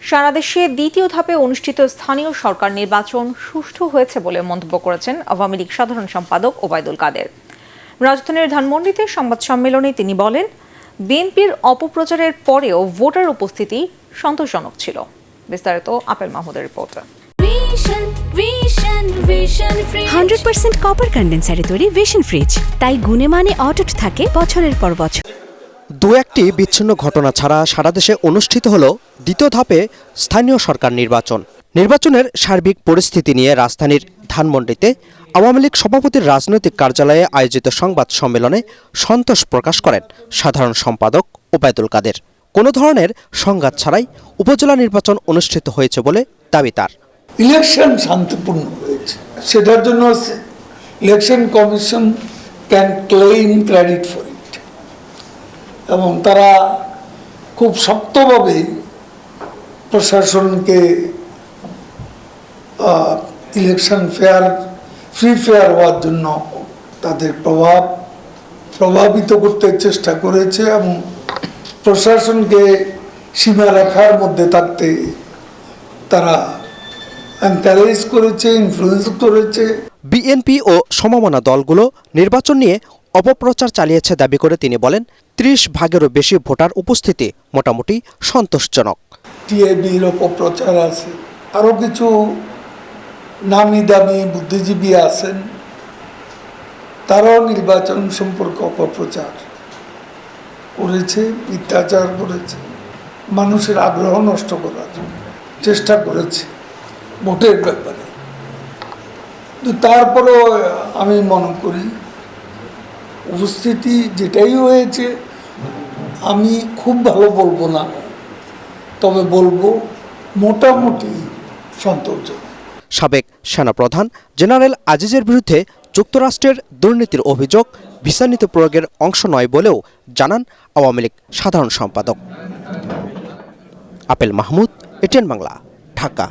সারা দেশে দ্বিতীয় ধাপে অনুষ্ঠিত স্থানীয় সরকার নির্বাচন সুষ্ঠু হয়েছে বলে মন্তব্য করেছেন আওয়ামী লীগ সাধারণ সম্পাদক ওবায়দুল কাদের। রাজধানীর ধানমন্ডিতে সংবাদ সম্মেলনে তিনি বলেন, বিএনপির অপপ্রচারের পরেও ভোটার উপস্থিতি সন্তোষজনক ছিল। বিস্তারিত আপেল মাহমুদের রিপোর্টে। 100% কপার কন্ডেন্সারে তৈরি ভিশন ফ্রিজ, তাই গুণে মানে অটুট থাকে বছরের পর বছর। দু একটি বিচ্ছিন্ন ঘটনা ছাড়া সারা দেশে অনুষ্ঠিত হলো দ্বিতীয় ধাপে স্থানীয় সরকার নির্বাচন। নির্বাচনের সার্বিক পরিস্থিতি নিয়ে রাজধানীর ধানমন্ডিতে আওয়ামী লীগ সভাপতির রাজনৈতিক কার্যালয়ে আয়োজিত সংবাদ সম্মেলনে সন্তোষ প্রকাশ করেন সাধারণ সম্পাদক ওবায়দুল কাদের। কোনো ধরনের সংঘাত ছাড়াই উপজেলা নির্বাচন অনুষ্ঠিত হয়েছে বলে দাবি তার। ইলেকশন শান্তিপূর্ণ হয়েছে, সেটার জন্য election commission can claim credit for it, এবং তারা খুব শক্তভাবে প্রশাসনকে ইলেকশন ফ্রি ফেয়ার হওয়ার জন্য তাদের প্রভাবিত করতে চেষ্টা করেছে এবং প্রশাসনকে সীমারেখার মধ্যে থাকতে তারা এনকারেজ করেছে, ইনফ্লুয়েন্স করেছে। বিএনপি ও সমমনা দলগুলো নির্বাচন নিয়ে অপপ্রচার চালিয়েছে দাবি করে তিনি বলেন, 30 ভাগেরও বেশি ভোটার উপস্থিতি মোটামুটি সন্তোষজনক। টিএবির অপপ্রচার আছে, আরও কিছু নামি দামি বুদ্ধিজীবী আছেন, তারাও নির্বাচন সম্পর্কে অপপ্রচার করেছে, মিথ্যাচার করেছে, মানুষের আগ্রহ নষ্ট করার চেষ্টা করেছে ভোটের ব্যাপারে। তারপরেও আমি মনে করি উপস্থিতি যেটাই হয়েছে, আমি খুব ভালো বলবো না, তবে বলবো মোটামুটি সন্তোষজনক। সাবেক সেনাপ্রধান জেনারেল আজিজের বিরুদ্ধে যুক্তরাষ্ট্রের দুর্নীতির অভিযোগ ভিসা নীতি প্রয়োগের অংশ নয় বলেও জানান আওয়ামী লীগ সাধারণ সম্পাদক। Apple Mahmud, ATN Bangla, Dhaka.